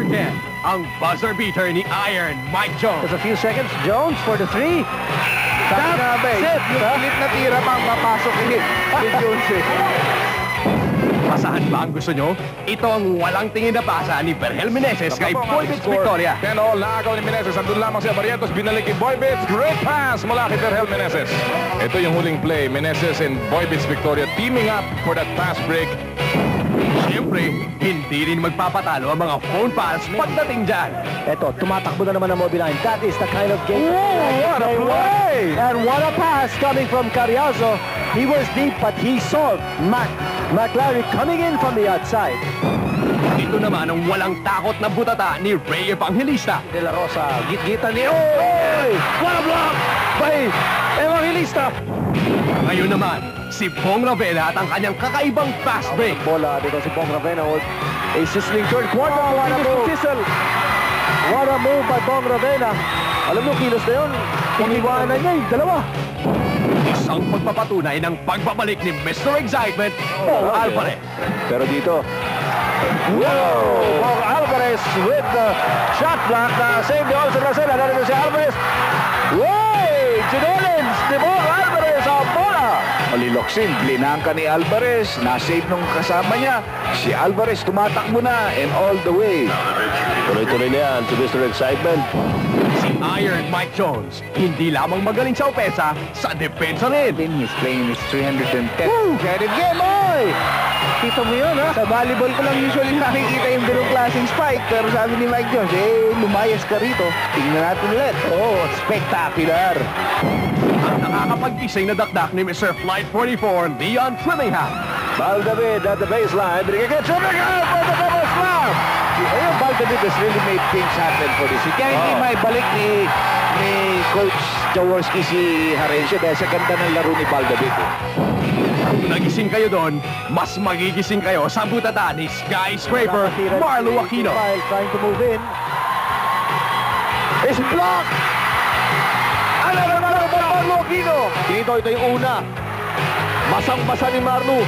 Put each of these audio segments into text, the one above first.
again, ang buzzer beater ni Iron Mike Jones. Just a few seconds. Jones for the three. Grabe. Yung pilit na tira pang mapasok ni Jones eh. Pasahan ba ang gusto nyo? Ito ang walang tingin na pasa ni Berhel Meneses kay Boybits Victoria. 10-all, nakagaw ni Meneses. Andun lamang si Barrientos, binalik kay Boybits. Great pass mula kay Berhel Meneses. Ito yung huling play. Meneses and Boybits Victoria teaming up for that pass break. Siyempre, hindi rin magpapatalo ang mga phone pass pagdating dyan. Ito, tumatakbo na naman ang Mobile Line. That is the kind of game. What a play! And what a pass coming from Carriazo. He was deep, but he saw McLaren coming in from the outside. Ito naman ang walang takot na butata ni Ray Evangelista. De La Rosa, git-gitan ni... Oh! What a block by Evangelista. Ngayon naman, si Bong Ravena at ang kanyang kakaibang fast break. Bola dito si Bong Ravena. A sizzling third quarter. What a move! What a move by Bong Ravena. Alam mo, kilos na yun. Iniwanan niya yung dalawa. Isang pagpapatunay ng pagbabalik ni Mr. Excitement, Bong Alvarez. Pero dito, wow! Bong Alvarez with the shot block na save the Olsen Lacena. Narito si Alvarez. Way! Chinolins ni Bong Alvarez ang bola. Maliloksin, blinangka ni Alvarez, na-save nung kasama niya. Si Alvarez tumatakbo na and all the way. Tuloy-tuloy na yan si Mr. Excitement. Si Iron Mike Jones, hindi lamang magaling sa opesa, sa depensa rin. He's playing his 310. Credit game, oy! Kita mo yun, ha? Sa volleyball ko lang usually nakikita yung ganung klaseng spike. Pero sabi ni Mike Jones, lumayas ka rito. Tingnan natin ulit. Oh, spectacular! Ang nakakapag-ising na dakdak ni Mr. Flight 44, Leon Flemingham. Baldavid at the baseline. Binigay for the double slam! Ayun, Baldavid has really made things happen for this. Kaya hindi may balik ni Coach Jaworski si Harencio dahil sa ganda ng laro ni Baldavid. Kung nagising kayo doon, mas magigising kayo sa butata ni Skyscraper Marlo Aquino. Trying to move in. It's blocked! Ano naman ang Marlo Aquino? Dito, ito yung una. Basang-basa ni Marlo.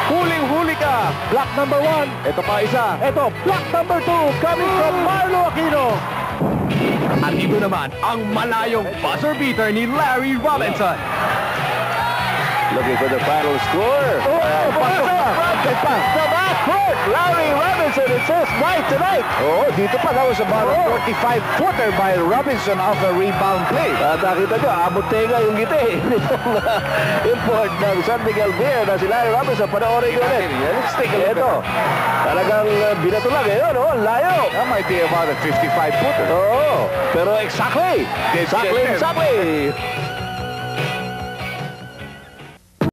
Huling-huli ka. Block number 1. Ito pa isa. Ito, block number 2 coming from Marlo Aquino. At ito naman ang malayong buzzer beater ni Larry Robinson. Looking for the final score. Pasok pa. The backcourt. Larry Robinson. It's his night tonight. Dito pa, that was about a 45-footer by Robinson off a rebound play. Nakita nyo, abot tenga yung ngiti. Itong import ng San Miguel Beer na si Larry Robinson. Panoorin ko ulit. Let's take a look. Ito. Talagang binato lang ngayon. Layo. That might be about a 55-footer. Pero exactly. Exactly.